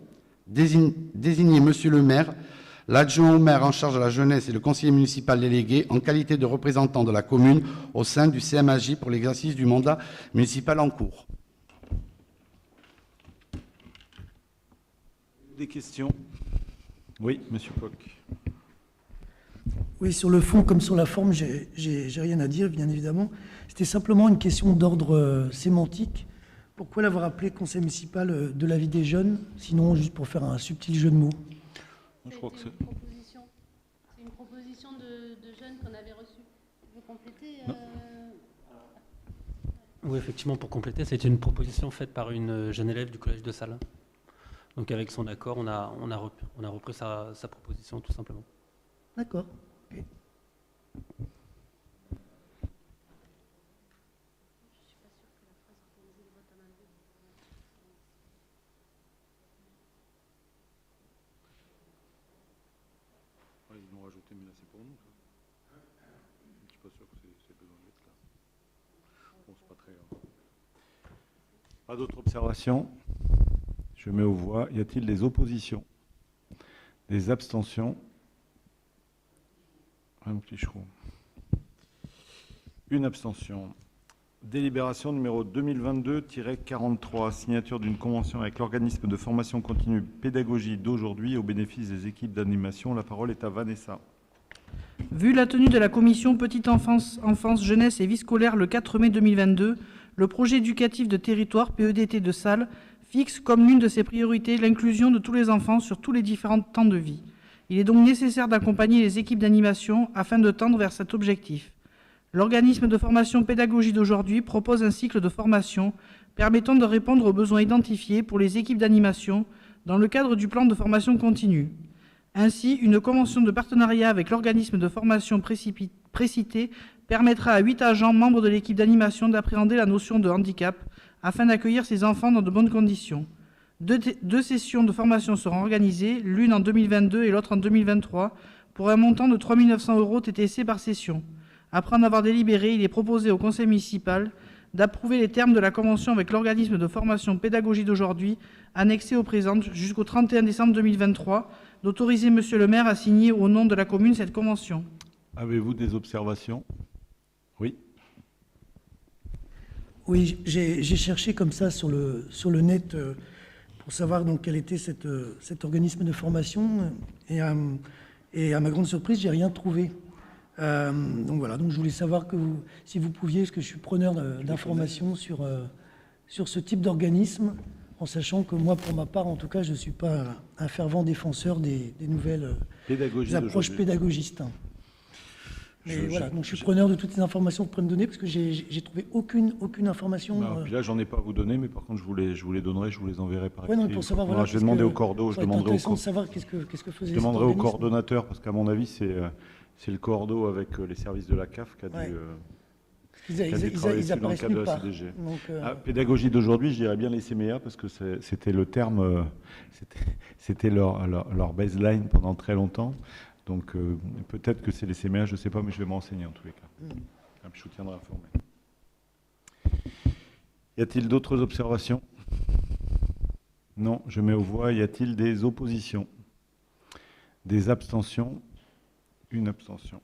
désigner Monsieur le maire, l'adjoint au maire en charge de la jeunesse et le conseiller municipal délégué en qualité de représentant de la commune au sein du CMAJ pour l'exercice du mandat municipal en cours. Des questions? Oui, Monsieur Poc. Oui, sur le fond comme sur la forme, j'ai rien à dire, bien évidemment. C'était simplement une question d'ordre sémantique. Pourquoi l'avoir appelé conseil municipal de la vie des jeunes, sinon juste pour faire un subtil jeu de mots? Je crois que c'est... C'est une proposition de jeunes qu'on avait reçue. Vous pouvez compléter Oui, effectivement, pour compléter, c'est une proposition faite par une jeune élève du collège de Salins. Donc avec son accord, on a repris sa proposition, tout simplement. D'accord. Ok. Ils l'ont rajouté, mais là c'est pour nous. Ça. Je suis pas sûr que c'est besoin de l'être là. Bon, c'est pas très grave. Pas d'autres observations? Je mets aux voix. Y a-t-il des oppositions? Des abstentions? Un petit chou. Une abstention. Délibération numéro 2022-43, signature d'une convention avec l'organisme de formation continue pédagogie d'aujourd'hui au bénéfice des équipes d'animation. La parole est à Vanessa. Vu la tenue de la commission Petite Enfance, Jeunesse et Vie scolaire le 4 mai 2022, le projet éducatif de territoire PEDT de Salles fixe comme l'une de ses priorités l'inclusion de tous les enfants sur tous les différents temps de vie. Il est donc nécessaire d'accompagner les équipes d'animation afin de tendre vers cet objectif. L'organisme de formation pédagogie d'aujourd'hui propose un cycle de formation permettant de répondre aux besoins identifiés pour les équipes d'animation dans le cadre du plan de formation continue. Ainsi, une convention de partenariat avec l'organisme de formation précité permettra à 8 agents membres de l'équipe d'animation d'appréhender la notion de handicap afin d'accueillir ces enfants dans de bonnes conditions. Deux sessions de formation seront organisées, l'une en 2022 et l'autre en 2023, pour un montant de 3 900 € TTC par session. Après en avoir délibéré, il est proposé au conseil municipal d'approuver les termes de la convention avec l'organisme de formation pédagogie d'aujourd'hui, annexée au présent jusqu'au 31 décembre 2023, d'autoriser Monsieur le maire à signer au nom de la commune cette convention. Avez-vous des observations? Oui. Oui, j'ai cherché comme ça sur le net pour savoir donc quel était cet organisme de formation et à ma grande surprise, j'ai rien trouvé. Donc voilà, donc je voulais savoir si vous pouviez, parce que je suis preneur d'informations sur ce type d'organisme, en sachant que moi, pour ma part, en tout cas, je ne suis pas un fervent défenseur des nouvelles approches pédagogistes. Mais voilà, donc je suis preneur de toutes les informations que vous pouvez me donner, parce que j'ai trouvé aucune information. Puis là, j'en ai pas à vous donner, mais par contre, je vous les donnerai, je vous les enverrai par écrit. Ouais, non, pour savoir, voilà, je vais demander au cordeau, je demanderai je demanderai au coordonnateur, parce qu'à mon avis, c'est le cordeau avec les services de la CAF qui a dû... Ils apparaissent nulle part. Pédagogie d'aujourd'hui, je dirais bien les CMEA, parce que c'était le terme, c'était leur baseline pendant très longtemps. Donc peut-être que c'est les CMEA, je ne sais pas, mais je vais m'enseigner en tous les cas. Et puis je vous tiendrai informé. Y a-t-il d'autres observations? Non, je mets aux voix. Y a-t-il des oppositions? Des abstentions? Une abstention.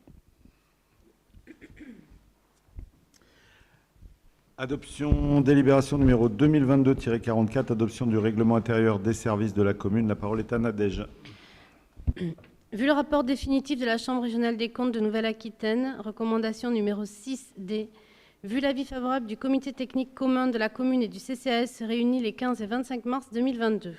Adoption, délibération numéro 2022-44, adoption du règlement intérieur des services de la commune. La parole est à Nadège. Vu le rapport définitif de la Chambre régionale des comptes de Nouvelle-Aquitaine, recommandation numéro 6D, vu l'avis favorable du comité technique commun de la commune et du CCAS réunis les 15 et 25 mars 2022.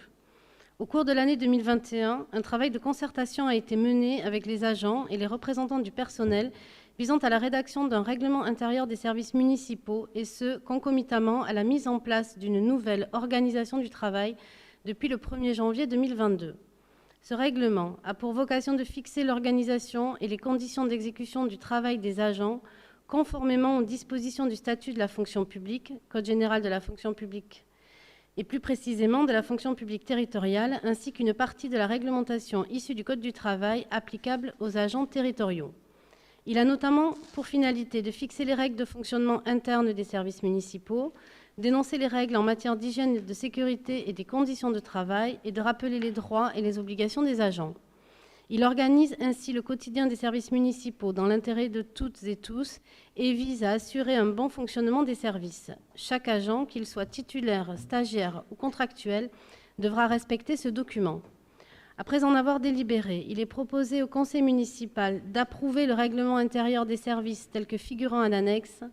Au cours de l'année 2021, un travail de concertation a été mené avec les agents et les représentants du personnel visant à la rédaction d'un règlement intérieur des services municipaux et ce, concomitamment à la mise en place d'une nouvelle organisation du travail depuis le 1er janvier 2022. Ce règlement a pour vocation de fixer l'organisation et les conditions d'exécution du travail des agents, conformément aux dispositions du statut de la fonction publique, Code général de la fonction publique, et plus précisément de la fonction publique territoriale, ainsi qu'une partie de la réglementation issue du Code du travail applicable aux agents territoriaux. Il a notamment pour finalité de fixer les règles de fonctionnement interne des services municipaux, d'énoncer les règles en matière d'hygiène, de sécurité et des conditions de travail et de rappeler les droits et les obligations des agents. Il organise ainsi le quotidien des services municipaux dans l'intérêt de toutes et tous et vise à assurer un bon fonctionnement des services. Chaque agent, qu'il soit titulaire, stagiaire ou contractuel, devra respecter ce document. Après en avoir délibéré, il est proposé au conseil municipal d'approuver le règlement intérieur des services tel que figurant à l'annexe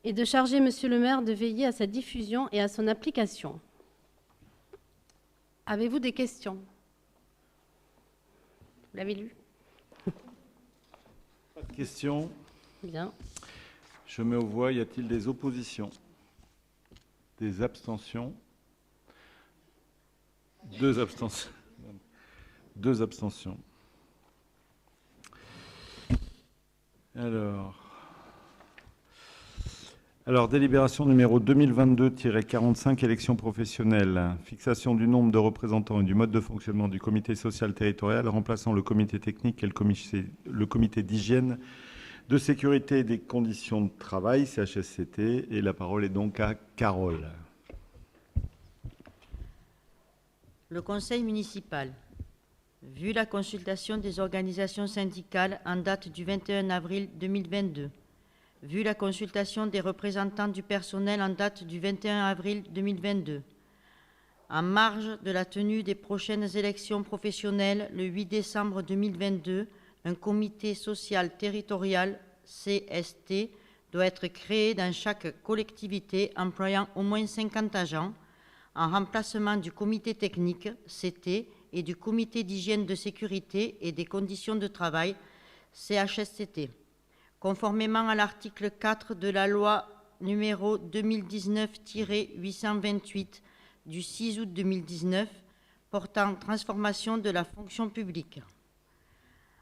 et de charger Monsieur le maire de veiller à sa diffusion et à son application. Avez-vous des questions ? Vous l'avez lu ? Pas de questions. Bien. Je mets aux voix. Y a-t-il des oppositions? Des abstentions? 2 abstentions. 2 abstentions. Alors, délibération numéro 2022-45, élection professionnelle. Fixation du nombre de représentants et du mode de fonctionnement du comité social territorial remplaçant le comité technique et le comité d'hygiène, de sécurité et des conditions de travail, CHSCT. Et la parole est donc à Carole. Le conseil municipal. Vu la consultation des organisations syndicales en date du 21 avril 2022, vu la consultation des représentants du personnel en date du 21 avril 2022, en marge de la tenue des prochaines élections professionnelles le 8 décembre 2022, un comité social territorial, CST, doit être créé dans chaque collectivité employant au moins 50 agents, en remplacement du comité technique, CT, et du comité d'hygiène, de sécurité et des conditions de travail, CHSCT, conformément à l'article 4 de la loi numéro 2019-828 du 6 août 2019 portant transformation de la fonction publique.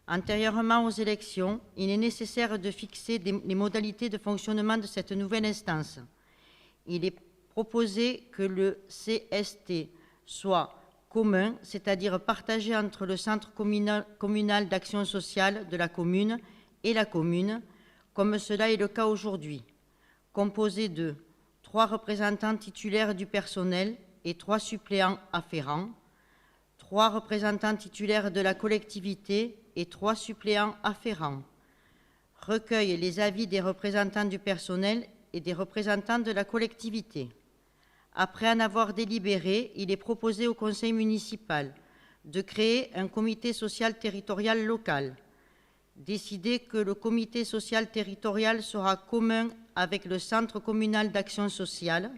Antérieurement aux élections, il est nécessaire de fixer les modalités de fonctionnement de cette nouvelle instance. Il est proposé que le CST soit commun, c'est-à-dire partagé entre le centre communal d'action sociale de la commune et la commune, comme cela est le cas aujourd'hui, composé de 3 représentants titulaires du personnel et 3 suppléants afférents, 3 représentants titulaires de la collectivité et 3 suppléants afférents, recueille les avis des représentants du personnel et des représentants de la collectivité. Après en avoir délibéré, il est proposé au conseil municipal de créer un comité social territorial local, décider que le comité social territorial sera commun avec le centre communal d'action sociale,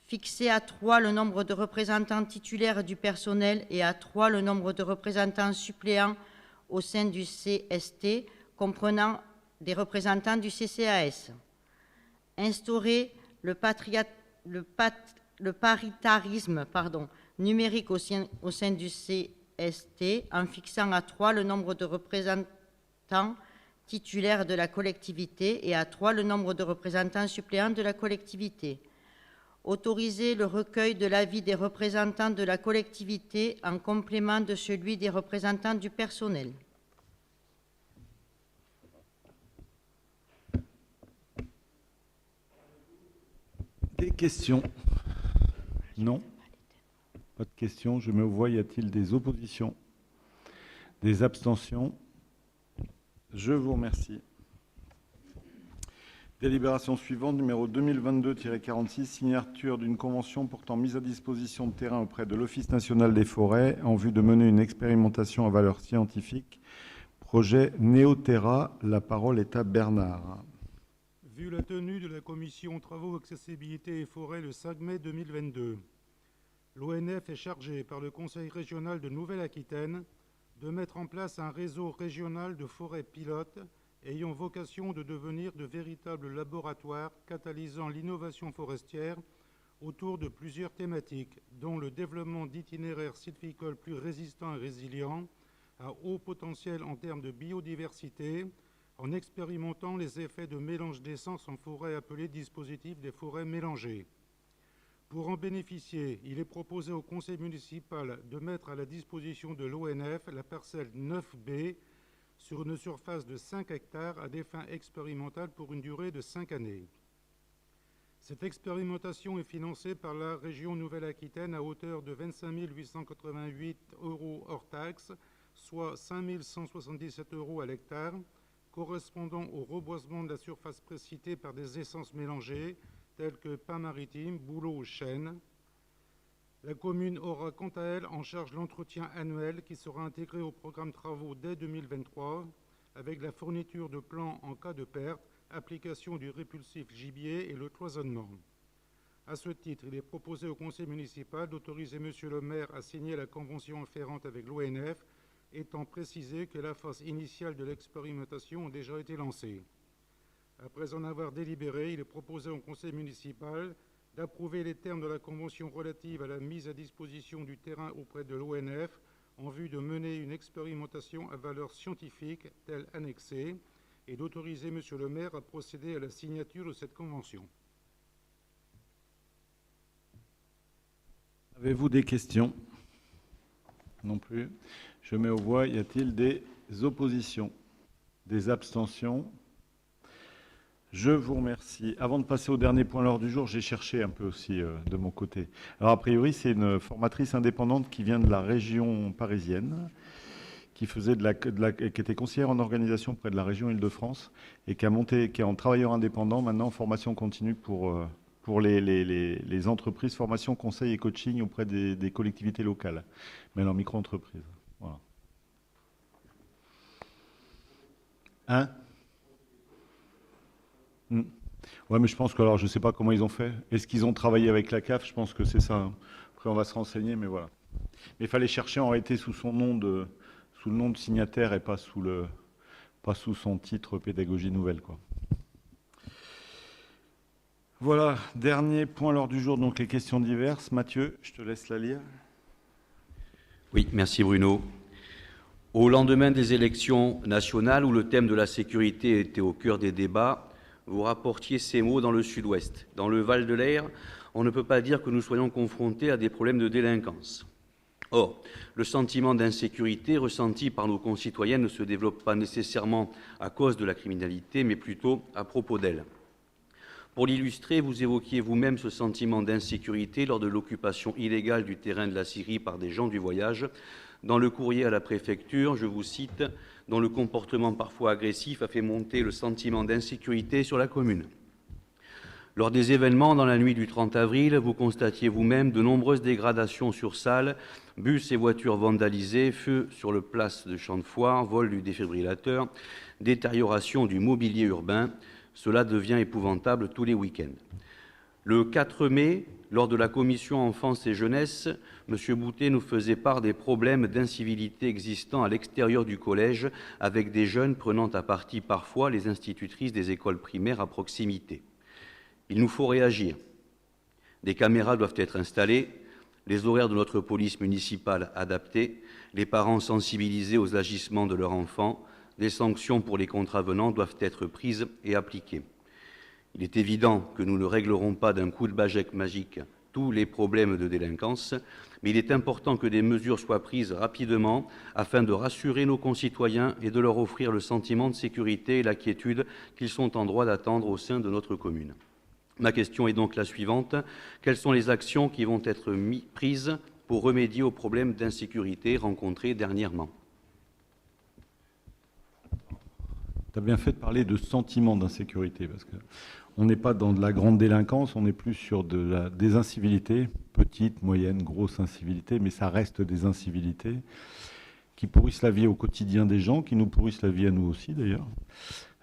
fixer à 3 le nombre de représentants titulaires du personnel et à 3 le nombre de représentants suppléants au sein du CST, comprenant des représentants du CCAS, instaurer le paritarisme numérique au sein du CST en fixant à 3 le nombre de représentants titulaires de la collectivité et à 3 le nombre de représentants suppléants de la collectivité. Autoriser le recueil de l'avis des représentants de la collectivité en complément de celui des représentants du personnel. Des questions? Non? Pas de questions. Je mets aux voix. Y a-t-il des oppositions? Des abstentions? Je vous remercie. Délibération suivante, numéro 2022-46, signature d'une convention portant mise à disposition de terrain auprès de l'Office national des forêts en vue de mener une expérimentation à valeur scientifique. Projet Néoterra. La parole est à Bernard. Vu la tenue de la commission Travaux, Accessibilité et Forêt le 5 mai 2022, l'ONF est chargé par le Conseil régional de Nouvelle-Aquitaine de mettre en place un réseau régional de forêts pilotes ayant vocation de devenir de véritables laboratoires catalysant l'innovation forestière autour de plusieurs thématiques, dont le développement d'itinéraires sylvicoles plus résistants et résilients, à haut potentiel en termes de biodiversité, en expérimentant les effets de mélange d'essence en forêt appelé dispositif des forêts mélangées. Pour en bénéficier, il est proposé au conseil municipal de mettre à la disposition de l'ONF la parcelle 9B sur une surface de 5 hectares à des fins expérimentales pour une durée de 5 années. Cette expérimentation est financée par la région Nouvelle-Aquitaine à hauteur de 25 888 € hors taxes, soit 5 177 € à l'hectare, correspondant au reboisement de la surface précitée par des essences mélangées, tels que pin maritime, bouleau ou chêne. La commune aura quant à elle en charge l'entretien annuel qui sera intégré au programme travaux dès 2023, avec la fourniture de plans en cas de perte, application du répulsif gibier et le cloisonnement. À ce titre, il est proposé au conseil municipal d'autoriser Monsieur le maire à signer la convention afférente avec l'ONF, étant précisé que la phase initiale de l'expérimentation a déjà été lancée. Après en avoir délibéré, il est proposé au conseil municipal d'approuver les termes de la convention relative à la mise à disposition du terrain auprès de l'ONF en vue de mener une expérimentation à valeur scientifique, telle annexée, et d'autoriser Monsieur le maire à procéder à la signature de cette convention. Avez-vous des questions? Non plus. Je mets aux voix. Y a-t-il des oppositions? Des abstentions? Je vous remercie. Avant de passer au dernier point à l'ordre du jour, j'ai cherché un peu aussi de mon côté. Alors, a priori, c'est une formatrice indépendante qui vient de la région parisienne, qui était conseillère en organisation près de la région Île-de-France et qui est en travailleur indépendant, maintenant en formation continue pour les entreprises, formation, conseil et coaching auprès des collectivités locales, mais en micro-entreprise. Voilà. Hein? Ouais, mais je pense que, alors, je ne sais pas comment ils ont fait. Est-ce qu'ils ont travaillé avec la CAF? Je pense que c'est ça. Après, on va se renseigner, mais voilà. Mais il fallait chercher en réalité sous le nom de signataire et pas sous son titre pédagogie nouvelle, quoi. Voilà, dernier point à l'ordre du jour, donc les questions diverses. Mathieu, je te laisse la lire. Oui, merci Bruno. Au lendemain des élections nationales où le thème de la sécurité était au cœur des débats, vous rapportiez ces mots dans le Sud-Ouest. Dans le Val de l'Aire, on ne peut pas dire que nous soyons confrontés à des problèmes de délinquance. Or, le sentiment d'insécurité ressenti par nos concitoyens ne se développe pas nécessairement à cause de la criminalité, mais plutôt à propos d'elle. Pour l'illustrer, vous évoquiez vous-même ce sentiment d'insécurité lors de l'occupation illégale du terrain de la Syrie par des gens du voyage. Dans le courrier à la préfecture, je vous cite, dont le comportement parfois agressif a fait monter le sentiment d'insécurité sur la commune. Lors des événements dans la nuit du 30 avril, vous constatiez vous-même de nombreuses dégradations sur salle, bus et voitures vandalisés, feux sur le place de champ de foire, vol du défibrillateur, détérioration du mobilier urbain. Cela devient épouvantable tous les week-ends. Le 4 mai, lors de la commission enfance et jeunesse, M. Boutet nous faisait part des problèmes d'incivilité existants à l'extérieur du collège, avec des jeunes prenant à partie parfois les institutrices des écoles primaires à proximité. Il nous faut réagir. Des caméras doivent être installées, les horaires de notre police municipale adaptés, les parents sensibilisés aux agissements de leurs enfants, des sanctions pour les contrevenants doivent être prises et appliquées. Il est évident que nous ne réglerons pas d'un coup de baguette magique tous les problèmes de délinquance, mais il est important que des mesures soient prises rapidement afin de rassurer nos concitoyens et de leur offrir le sentiment de sécurité et la quiétude qu'ils sont en droit d'attendre au sein de notre commune. Ma question est donc la suivante. Quelles sont les actions qui vont être prises pour remédier aux problèmes d'insécurité rencontrés dernièrement ? Tu as bien fait de parler de sentiment d'insécurité, parce qu'on n'est pas dans de la grande délinquance, on est plus sur des incivilités, petites, moyennes, grosses incivilités, mais ça reste des incivilités qui pourrissent la vie au quotidien des gens, qui nous pourrissent la vie à nous aussi d'ailleurs,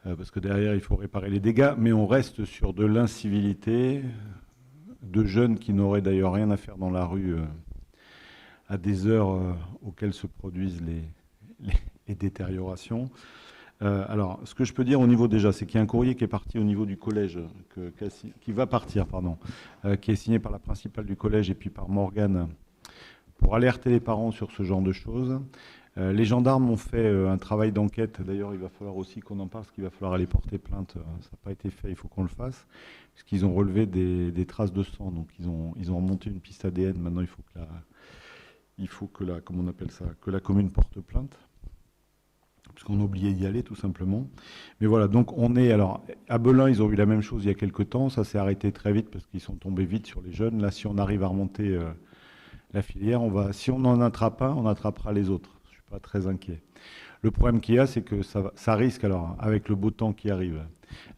parce que derrière il faut réparer les dégâts, mais on reste sur de l'incivilité, de jeunes qui n'auraient d'ailleurs rien à faire dans la rue à des heures auxquelles se produisent les détériorations. Alors, ce que je peux dire au niveau déjà, c'est qu'il y a un courrier qui est parti au niveau du collège, qui va partir, pardon, qui est signé par la principale du collège et puis par Morgane, pour alerter les parents sur ce genre de choses. Les gendarmes ont fait un travail d'enquête. D'ailleurs, il va falloir aussi qu'on en parle, parce qu'il va falloir aller porter plainte. Ça n'a pas été fait, il faut qu'on le fasse. Parce qu'ils ont relevé des traces de sang. Donc, ils ont remonté une piste ADN. Maintenant, il faut que la commune porte plainte. Parce qu'on a oublié d'y aller, tout simplement. Mais voilà, donc alors, à Belin, ils ont eu la même chose il y a quelques temps. Ça s'est arrêté très vite parce qu'ils sont tombés vite sur les jeunes. Là, si on arrive à remonter la filière, si on en attrape un, on attrapera les autres. Je ne suis pas très inquiet. Le problème qu'il y a, c'est que ça risque, alors, avec le beau temps qui arrive,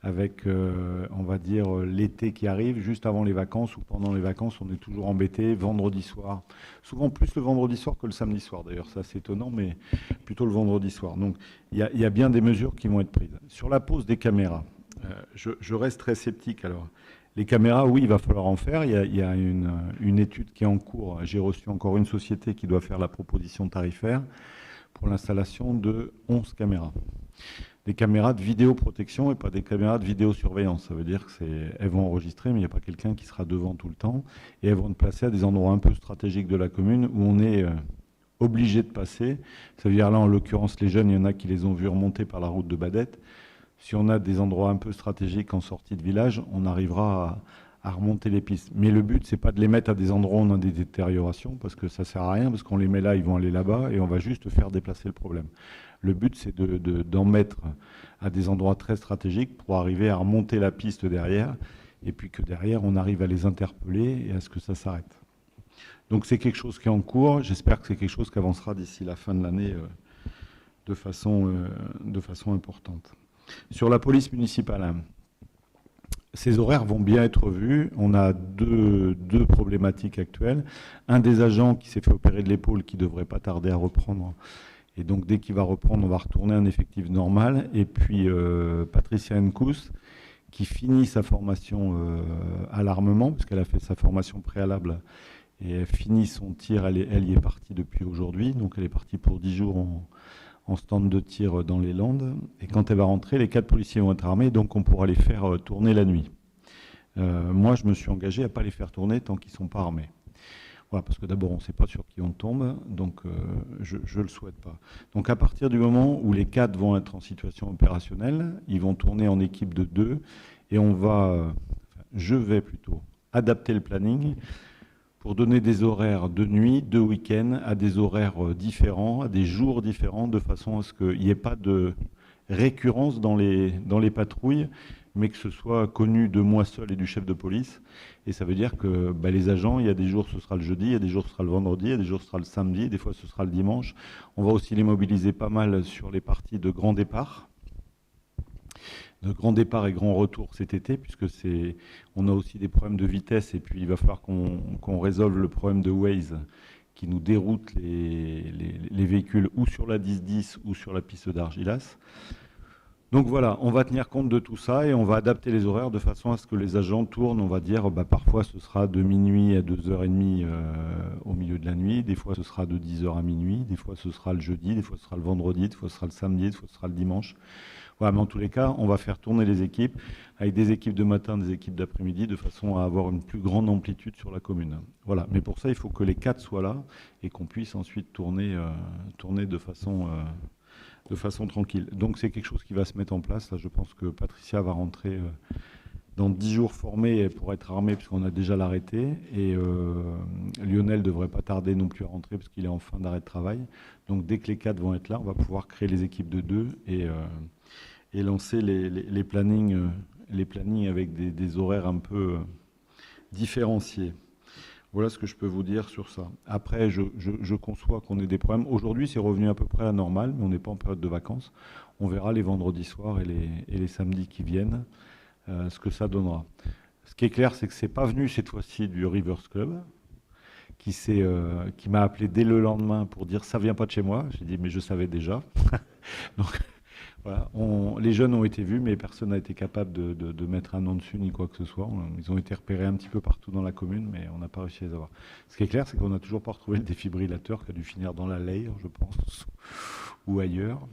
avec, on va dire, l'été qui arrive, juste avant les vacances ou pendant les vacances, on est toujours embêté, vendredi soir. Souvent plus le vendredi soir que le samedi soir, d'ailleurs, c'est assez étonnant, mais plutôt le vendredi soir. Donc, il y a bien des mesures qui vont être prises. Sur la pose des caméras, je reste très sceptique. Alors, les caméras, oui, il va falloir en faire. Il y a une étude qui est en cours. J'ai reçu encore une société qui doit faire la proposition tarifaire pour l'installation de 11 caméras. Des caméras de vidéoprotection et pas des caméras de vidéosurveillance. Ça veut dire qu'elles vont enregistrer, mais il n'y a pas quelqu'un qui sera devant tout le temps. Et elles vont être placées à des endroits un peu stratégiques de la commune où on est obligé de passer. Ça veut dire là, en l'occurrence, les jeunes, il y en a qui les ont vus remonter par la route de Badette. Si on a des endroits un peu stratégiques en sortie de village, on arrivera à remonter les pistes. Mais le but, c'est pas de les mettre à des endroits où on a des détériorations, parce que ça sert à rien, parce qu'on les met là, ils vont aller là-bas, et on va juste faire déplacer le problème. Le but, c'est d'en mettre à des endroits très stratégiques pour arriver à remonter la piste derrière, et puis que derrière, on arrive à les interpeller et à ce que ça s'arrête. Donc c'est quelque chose qui est en cours. J'espère que c'est quelque chose qui avancera d'ici la fin de l'année de façon importante. Sur la police municipale, ces horaires vont bien être vus. On a deux problématiques actuelles. Un des agents qui s'est fait opérer de l'épaule qui ne devrait pas tarder à reprendre. Et donc, dès qu'il va reprendre, on va retourner à un effectif normal. Et puis, Patricia Nkous, qui finit sa formation à l'armement, puisqu'elle a fait sa formation préalable, et elle finit son tir. Elle y est partie depuis aujourd'hui. Donc, elle est partie pour 10 jours en stand de tir dans les Landes. Et quand elle va rentrer, les 4 policiers vont être armés, donc on pourra les faire tourner la nuit. Moi, je me suis engagé à ne pas les faire tourner tant qu'ils ne sont pas armés. Voilà, parce que d'abord, on ne sait pas sur qui on tombe, donc je ne le souhaite pas. Donc à partir du moment où les 4 vont être en situation opérationnelle, ils vont tourner en équipe de 2, et je vais plutôt adapter le planning pour donner des horaires de nuit, de week-end, à des horaires différents, à des jours différents, de façon à ce qu'il n'y ait pas de récurrence dans les patrouilles, mais que ce soit connu de moi seul et du chef de police. Et ça veut dire que les agents, il y a des jours ce sera le jeudi, il y a des jours ce sera le vendredi, il y a des jours ce sera le samedi, des fois ce sera le dimanche. On va aussi les mobiliser pas mal sur les parties de grand départ. De grand départ et grand retour cet été, puisque on a aussi des problèmes de vitesse, et puis il va falloir qu'on résolve le problème de Waze qui nous déroute les véhicules ou sur la 10-10 ou sur la piste d'Argilas. Donc voilà, on va tenir compte de tout ça et on va adapter les horaires de façon à ce que les agents tournent, on va dire, parfois ce sera de minuit à 2h30 au milieu de la nuit, des fois ce sera de 10h à minuit, des fois ce sera le jeudi, des fois ce sera le vendredi, des fois ce sera le samedi, des fois ce sera le dimanche. Voilà, mais en tous les cas, on va faire tourner les équipes avec des équipes de matin, des équipes d'après-midi, de façon à avoir une plus grande amplitude sur la commune. Voilà, mais pour ça, il faut que les 4 soient là et qu'on puisse ensuite tourner de façon tranquille. Donc c'est quelque chose qui va se mettre en place. Là, je pense que Patricia va rentrer dans 10 jours formée pour être armée, puisqu'on a déjà l'arrêté. Et Lionel ne devrait pas tarder non plus à rentrer, parce qu'il est en fin d'arrêt de travail. Donc dès que les 4 vont être là, on va pouvoir créer les équipes de 2 et lancer les plannings avec des horaires un peu différenciés. Voilà ce que je peux vous dire sur ça. Après, je conçois qu'on ait des problèmes. Aujourd'hui, c'est revenu à peu près à la normale, mais on n'est pas en période de vacances. On verra les vendredis soirs et les samedis qui viennent ce que ça donnera. Ce qui est clair, c'est que c'est pas venu cette fois-ci du Rivers Club, qui m'a appelé dès le lendemain pour dire « ça vient pas de chez moi ». J'ai dit « mais je savais déjà ». Donc voilà, les jeunes ont été vus, mais personne n'a été capable de mettre un nom dessus ni quoi que ce soit. Ils ont été repérés un petit peu partout dans la commune, mais on n'a pas réussi à les avoir. Ce qui est clair, c'est qu'on n'a toujours pas retrouvé le défibrillateur qui a dû finir dans la Leyre, je pense, ou ailleurs.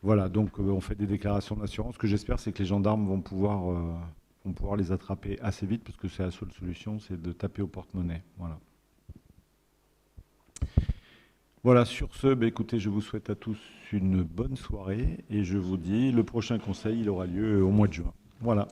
Voilà, donc on fait des déclarations d'assurance. Ce que j'espère, c'est que les gendarmes vont pouvoir les attraper assez vite, parce que c'est la seule solution, c'est de taper au porte-monnaie. Voilà. Voilà, sur ce, écoutez, je vous souhaite à tous une bonne soirée et je vous dis, le prochain conseil, il aura lieu au mois de juin. Voilà.